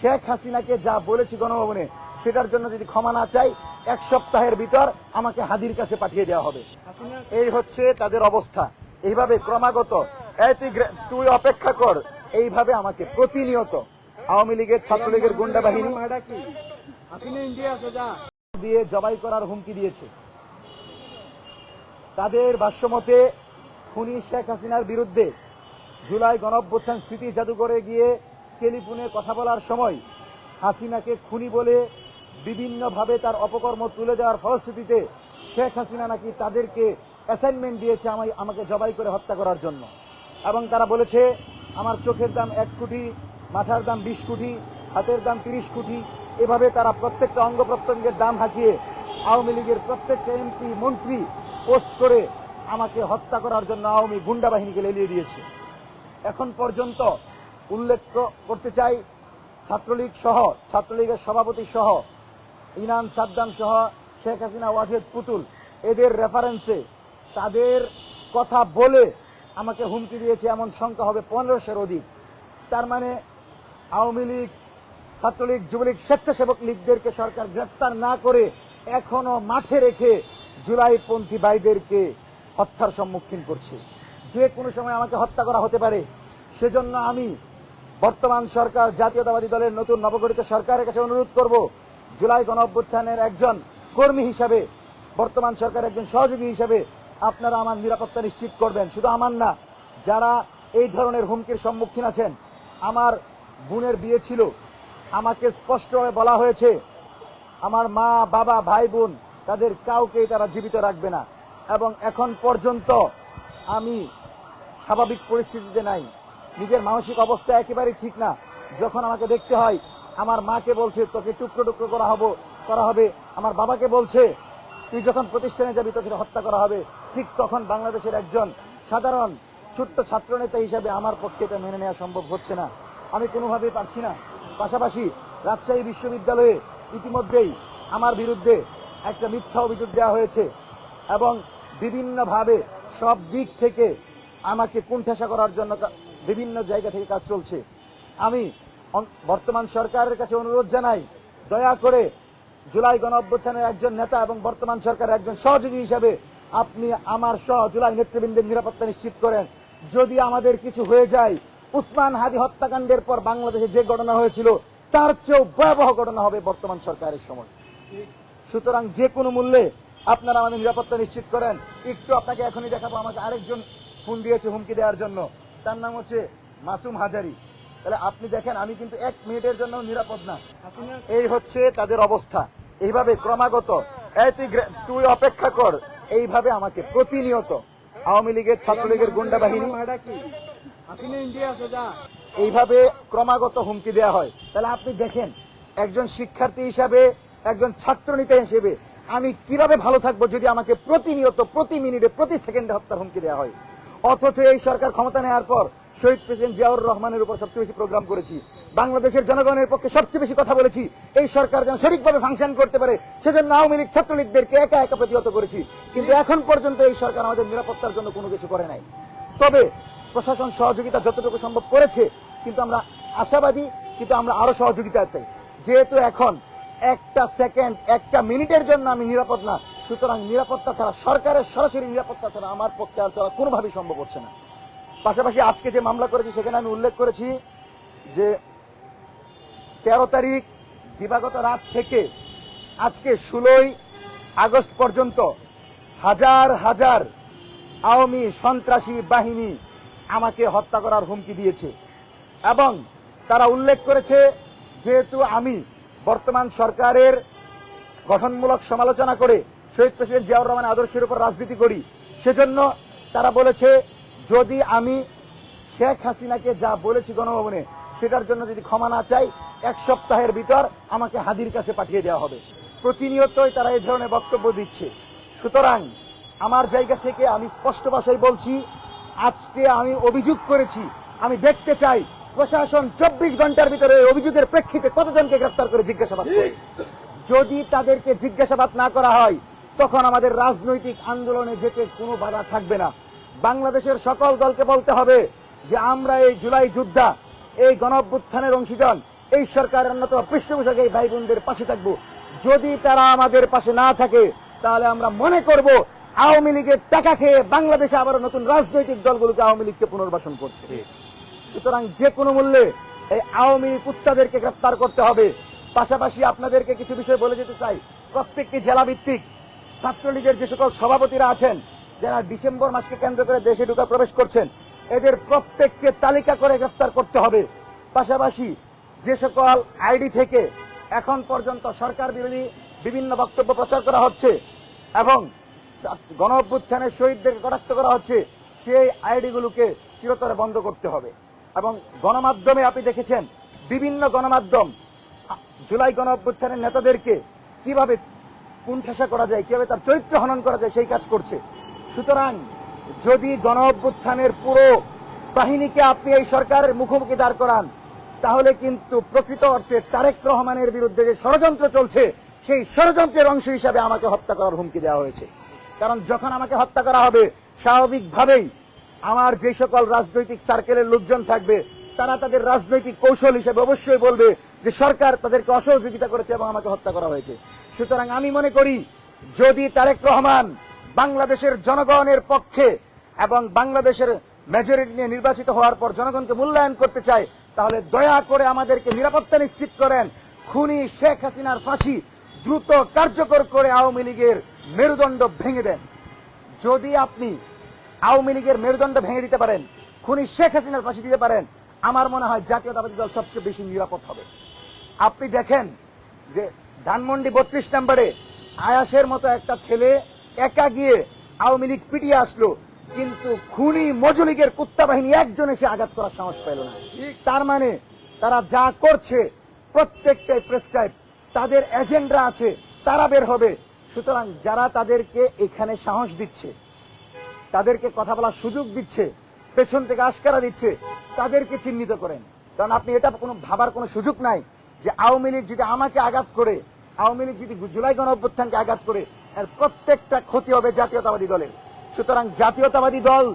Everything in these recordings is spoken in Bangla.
শেখ হাসিনাকে যা বলেছি গণভবনে সেটার জন্য যদি ক্ষমা না চাই 1 সপ্তাহের ভিতর আমাকে হাদির কাছে পাঠিয়ে দেওয়া হবে। এই হচ্ছে তাদের অবস্থা। এইভাবে ক্রমাগত তুই অপেক্ষা কর, এইভাবে আমাকে প্রতিনিয়ত আওয়ামী লীগের ছাত্রলীগের গুন্ডা বাহিনী দিয়ে জবাই করার হুমকি দিয়েছে। তাদের ভাষ্যমতে খুনি শেখ হাসিনার বিরুদ্ধে জুলাই গণঅভ্যুত্থান স্মৃতি জাদুঘরে গিয়ে টেলিফোনে কথা বলার সময় হাসিনাকে খুনি বলে বিভিন্নভাবে তার অপকর্ম তুলে দেওয়ার ফলশ্রুতিতে শেখ হাসিনা নাকি তাদেরকে অ্যাসাইনমেন্ট দিয়েছে আমাকে জবাই করে হত্যা করার জন্য। এবং তারা বলেছে আমার চোখের দাম 1 কোটি, মাথার দাম 20 কোটি, হাতের দাম 30 কোটি। এভাবে তারা প্রত্যেকটা অঙ্গ প্রত্যঙ্গের দাম হাঁকিয়ে আওয়ামী লীগের প্রত্যেকটা এমপি মন্ত্রী পোস্ট করে আমাকে হত্যা করার জন্য আওয়ামী গুন্ডা বাহিনীকে লেলিয়ে দিয়েছে। এখন পর্যন্ত উল্লেখ করতে চাই, ছাত্রলীগ সহ, ছাত্রলীগের সভাপতি সহ, ইনান সাদ্দাম সহ, শেখ হাসিনা ওয়াহিদ পুতুল, এদের রেফারেন্সে তাদের কথা বলে আমাকে হুমকি দিয়েছে এমন সংখ্যা হবে 1500-এর অধিক। তার মানে আওয়ামী লীগ, ছাত্রলীগ, যুবলীগ, স্বেচ্ছাসেবক লীগদেরকে সরকার গ্রেফতার না করে এখনো মাঠে রেখে জুলাইপন্থী ভাইদেরকে হত্যার সম্মুখীন করছে। যে কোনো সময় আমাকে হত্যা করা হতে পারে। সেজন্য আমি বর্তমান সরকার, জাতীয়তাবাদী দলের নতুন নবগঠিত সরকারের কাছে অনুরোধ করব, জুলাই গণঅভ্যুত্থানের একজন কর্মী হিসাবে, বর্তমান সরকারের একজন সহযোগী হিসাবে আপনারা আমার নিরাপত্তা নিশ্চিত করবেন। শুধু আমার না, যারা এই ধরনের হুমকির সম্মুখীন আছেন। আমার বোনের বিয়ে ছিল, আমাকে স্পষ্টভাবে বলা হয়েছে আমার মা, বাবা, ভাই, বোন তাদের কাউকেই তারা জীবিত রাখবে না। এবং এখন পর্যন্ত আমি স্বাভাবিক পরিস্থিতিতে নাই, নিজের মানসিক অবস্থা একেবারেই ঠিক না। যখন আমাকে দেখতে হয়, আমার মাকে বলছে তোকে টুকরো টুকরো করা হবে, আমার বাবাকে বলছে তুই যখন প্রতিষ্ঠানে যাবি তোকে হত্যা করা হবে। ঠিক তখন বাংলাদেশের একজন সাধারণ ছোট্ট ছাত্রনেতা হিসাবে আমার পক্ষে এটা মেনে নেওয়া সম্ভব হচ্ছে না, আমি কোনোভাবেই পারছি না। পাশাপাশি রাজশাহী বিশ্ববিদ্যালয়ে ইতিমধ্যেই আমার বিরুদ্ধে একটা মিথ্যা অভিযোগ দেওয়া হয়েছে এবং বিভিন্নভাবে সব দিক থেকে আমাকে কুণ্ঠাসা করার জন্য বিভিন্ন জায়গা থেকে কাজ চলছে। আমি বর্তমান সরকারের কাছে অনুরোধ জানাই, দয়া করে জুলাই গণঅভ্যুত্থানের একজন নেতা এবং বর্তমান সরকারের একজন সহযোগী হিসাবে আপনি আমার সহ জুলাই নেতৃবৃন্দের নিরাপত্তা নিশ্চিত করেন। যদি আমাদের কিছু হয়ে যায়, উসমান হাদি হত্যাকাণ্ডের পর বাংলাদেশে যে ঘটনা হয়েছিল তার চেয়েও ভয়াবহ ঘটনা হবে বর্তমান সরকারের সময়। সুতরাং যে কোনো মূল্যে আপনারা আমাদের নিরাপত্তা নিশ্চিত করেন। একটু আপনাকে এখনই দেখাবো, আমাকে আরেকজন ফোন দিয়েছে হুমকি দেওয়ার জন্য, তার নাম হচ্ছে মাসুম হাজারি। তাহলে আপনি দেখেন আমি কিন্তু 1 মিনিটের জন্য নিরাপদ না। এই হচ্ছে তাদের অবস্থা। এইভাবে ক্রমাগত তুই অপেক্ষা কর, এইভাবে আমাকে প্রতিনিয়ত আওয়ামী লীগের, ছাত্রলীগের গুন্ডা বাহিনী এইভাবে ক্রমাগত হুমকি দেওয়া হয়। তাহলে আপনি দেখেন একজন শিক্ষার্থী হিসাবে, একজন ছাত্রনেতা হিসেবে আমি কিভাবে ভালো থাকবো যদি আমাকে প্রতিনিয়ত, প্রতি মিনিটে, প্রতি সেকেন্ডে হত্যার হুমকি দেওয়া হয়। অথচ এই সরকার ক্ষমতা নেওয়ার পর শহীদ প্রেসিডেন্ট জিয়াউর রহমানের উপর সবচেয়ে বেশি প্রোগ্রাম করেছি, বাংলাদেশের জনগণের পক্ষে সবচেয়ে বেশি কথা বলেছি। এই সরকার যেন সঠিকভাবে ফাংশন করতে পারে সেজন্য আওয়ামী লীগ, ছাত্রলীগদেরকে একা একা প্রতিহত করেছি। কিন্তু এখন পর্যন্ত এই সরকার আমাদের নিরাপত্তার জন্য কোনো কিছু করে নাই। তবে প্রশাসন সহযোগিতা যতটুকু সম্ভব করেছে, কিন্তু আমরা আশাবাদী, কিন্তু আমরা আরো সহযোগিতা চাই। যেহেতু এখন একটা সেকেন্ড, একটা মিনিটের জন্য আমি নিরাপদ না, সুতরাং নিরাপত্তা ছাড়া, সরকারের সরাসরি নিরাপত্তা ছাড়া আমার পক্ষে আর চলা কোনোভাবেই সম্ভব হচ্ছে না। পাশাপাশি আজকে যে মামলা করেছি সেখানে আমি উল্লেখ করেছি যে 13 তারিখ দিবাগত রাত থেকে আজকে 16 আগস্ট পর্যন্ত হাজার হাজার আওয়ামী সন্ত্রাসী বাহিনী আমাকে হত্যা করার হুমকি দিয়েছে। এবং তারা উল্লেখ করেছে যেহেতু আমি বর্তমান সরকারের গঠনমূলক সমালোচনা করে শহীদ প্রেসিডেন্ট জিয়াউর রহমানের আদর্শের উপর রাজনীতি করি, সেজন্য তারা বলেছে যদি আমি শেখ হাসিনাকে যা বলেছি গণভবনে সেটার জন্য যদি ক্ষমা না চাই 1 সপ্তাহের ভিতর আমাকে হাদির কাছে পাঠিয়ে দেওয়া হবে। প্রতিনিয়তই তারা এই ধরনের বক্তব্য দিচ্ছে। সুতরাং আমার জায়গা থেকে আমি স্পষ্ট ভাষায় বলছি, আজকে আমি অভিযোগ করেছি, আমি দেখতে চাই প্রশাসন 24 ঘন্টার ভিতরে অভিযোগের প্রেক্ষিতে কতজনকে গ্রেফতার করে জিজ্ঞাসাবাদ করে। যদি তাদেরকে জিজ্ঞাসাবাদ না করা হয় তখন আমাদের রাজনৈতিক আন্দোলনে যেতে কোনো বাধা থাকবে না। বাংলাদেশের সকল দলকে বলতে হবে যে আমরা এই জুলাই যোদ্ধা, এই গণঅভ্যুত্থানের অংশীদার, এই সরকারের অন্যতম পৃষ্ঠপোষক এই ভাই বোনদের পাশে থাকবো। যদি তারা আমাদের পাশে না থাকে তাহলে আমরা মনে করব আওয়ামী লীগের টাকা খেয়ে বাংলাদেশে আবার নতুন রাজনৈতিক দলগুলোকে আওয়ামী লীগকে পুনর্বাসন করছে। সুতরাং যে কোনো মূল্যে এই আওয়ামী কুত্তাদেরকে গ্রেফতার করতে হবে। পাশাপাশি আপনাদেরকে কিছু বিষয় বলে যেতে চাই। প্রত্যেকটি জেলা ভিত্তিক ছাত্রলীগের যে সকল সভাপতিরা আছেন, যারা ডিসেম্বর মাসকে কেন্দ্র করে দেশে ঢুকা প্রবেশ করছেন, এদের প্রত্যেককে তালিকা করে গ্রেফতার করতে হবে। পাশাপাশি যে সকল আইডি থেকে এখন পর্যন্ত সরকার বিরোধী বিভিন্ন বক্তব্য প্রচার করা হচ্ছে এবং গণ অভ্যুত্থানের শহীদদেরকে কটাক্ষ করা হচ্ছে, সেই আইডিগুলোকে চিরতরে বন্ধ করতে হবে। এবং গণমাধ্যমে আপনি দেখেছেন বিভিন্ন গণমাধ্যম জুলাই গণ অভ্যুত্থানের নেতাদেরকে কিভাবে কুণ্ঠাসা করা যায়, কিভাবে তার চরিত্র হনন করা যায় সেই কাজ করছে। সুতরাং যদি গণ অভ্যুত্থানের পুরো বাহিনীকে আপনি এই সরকারের মুখোমুখি দাঁড় করান, তাহলে কিন্তু প্রকৃত অর্থে তারেক রহমানের বিরুদ্ধে যে ষড়যন্ত্র চলছে, সেই ষড়যন্ত্রের অংশ হিসাবে আমাকে হত্যা করার হুমকি দেওয়া হয়েছে। কারণ যখন আমাকে হত্যা করা হবে, স্বাভাবিকভাবেই আমার যে সকল রাজনৈতিক সার্কেলের লোকজন থাকবে, তারা তাদের রাজনৈতিক কৌশল হিসেবে অবশ্যই বলবে যে সরকার তাদেরকে অসহযোগিতা করেছে এবং আমাকে হত্যা করা হয়েছে। সুতরাং আমি মনে করি যদি তারেক রহমান বাংলাদেশের জনগণের পক্ষে এবং বাংলাদেশের মেজরিটি নিয়ে নির্বাচিত হওয়ার পর জনগণকে মূল্যায়ন করতে চায়, তাহলে দয়া করে আমাদেরকে নিরাপত্তা নিশ্চিত করেন। খুনি শেখ হাসিনার ফাঁসি দ্রুত কার্যকর করে আওয়ামী লীগের মেরুদণ্ড ভেঙে দেন। যদি আপনি আওয়ামী লীগের মেরুদণ্ড ভেঙে দিতে পারেন, খুনি শেখ হাসিনার ফাঁসি দিতে পারেন, আমার মনে হয় জাতীয়তাবাদী দল সবচেয়ে বেশি নিরাপদ হবে। আপনি দেখেন যে ধানমন্ডি 32 নম্বরে আয়াসের মতো একটা ছেলে একা গিয়ে আওয়ামী লীগ পিটিয়ে আসলো, কিন্তু খুনি মজলিগের কুত্তা বাহিনী একজন এসে আঘাত করার সাহস পেল না। তার মানে তারা যা করছে প্রত্যেকটাই প্রেসক্রাইব, তাদের এজেন্ডা আছে, তারা বের হবে। সুতরাং যারা তাদেরকে এখানে সাহস দিচ্ছে, তাদেরকে কথা বলার সুযোগ দিচ্ছে, পেছন থেকে আশকারা দিচ্ছে, তাদেরকে চিহ্নিত করেন। কারণ আপনি এটা কোনো ভাবার কোনো সুযোগ নাই যে আওয়ামী লীগ যদি আমাকে আঘাত করে, আওয়ামী লীগ যদি জুলাই গণ অভ্যুত্থানকে আঘাত করে, এর প্রত্যেকটা ক্ষতি হবে জাতীয়তাবাদী দলের। সুতরাং জাতীয়তাবাদী দল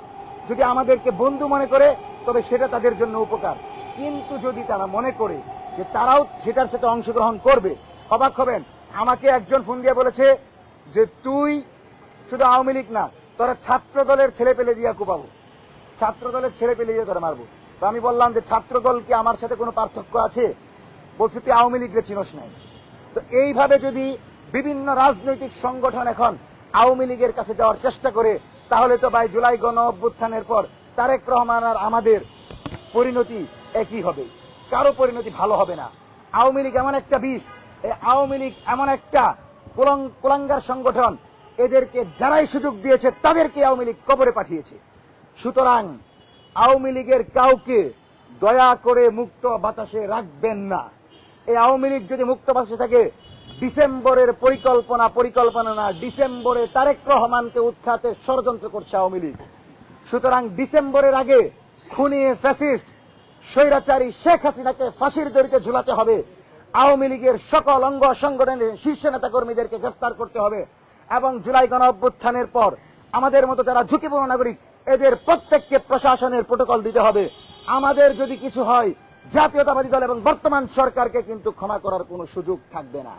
যদি আমাদেরকে বন্ধু মনে করে, তবে সেটা তাদের জন্য উপকার। কিন্তু যদি তারা মনে করে যে তারাও সেটার সাথে অংশগ্রহণ করবে, অবাক হবেন। আমাকে একজন ফোন দিয়ে বলেছে যে তুই শুধু আওয়ামী লীগ না, তোরা ছাত্র দলের ছেলে পেলে দিয়া কুপাবো, ছাত্র দলের ছেলে পেলে দিয়ে তোরা মারবো। তো আমি বললাম যে ছাত্র দল কি আমার সাথে কোনো পার্থক্য আছে? বলছে তুই আওয়ামী লীগের চিনস নাই। তো এইভাবে যদি বিভিন্ন রাজনৈতিক সংগঠন এখন আওয়ামী লীগের কাছে যাওয়ার চেষ্টা করে, তাহলে তো ভাই জুলাই গণ অভ্যুত্থানের পর তারেক রহমান আর আমাদের পরিণতি একই হবে, কারো পরিণতি ভালো হবে না। আওয়ামী লীগ এমন একটা বিষ, এই আওয়ামী লীগ এমন একটা কুলাঙ্গার সংগঠন, এদেরকে যারাই সুযোগ দিয়েছে তাদেরকে আওয়ামী লীগ কবরে পাঠিয়েছে। সুতরাং আওয়ামী লীগের কাউকে দয়া করে মুক্ত বাতাসে রাখবেন না। এই আওয়ামী লীগ যদি মুক্ত বাতাসে থাকে, ডিসেম্বরের পরিকল্পনা না, ডিসেম্বরে তারেক রহমানকে উৎখাতে ষড়যন্ত্র করছে আওয়ামী লীগ। সুতরাং ডিসেম্বরের আগে খুনি ফ্যাসিস্ট স্বৈরাচারী শেখ হাসিনাকে ফাঁসির দড়িতে ঝুলাতে হবে। আওয়ামী লীগের সকল অঙ্গ সংগঠনের শীর্ষ নেতা কর্মীদেরকে গ্রেফতার করতে হবে এবং জুলাই গণ অভ্যুত্থানের পর আমাদের মতো যারা ঝুঁকিপূর্ণ নাগরিক, এদের প্রত্যেককে প্রশাসনের প্রোটোকল দিতে হবে। আমাদের যদি কিছু হয়, জাতীয়তাবাদী দল এবং বর্তমান সরকারকে কিন্তু ক্ষমা করার কোনো সুযোগ থাকবে না।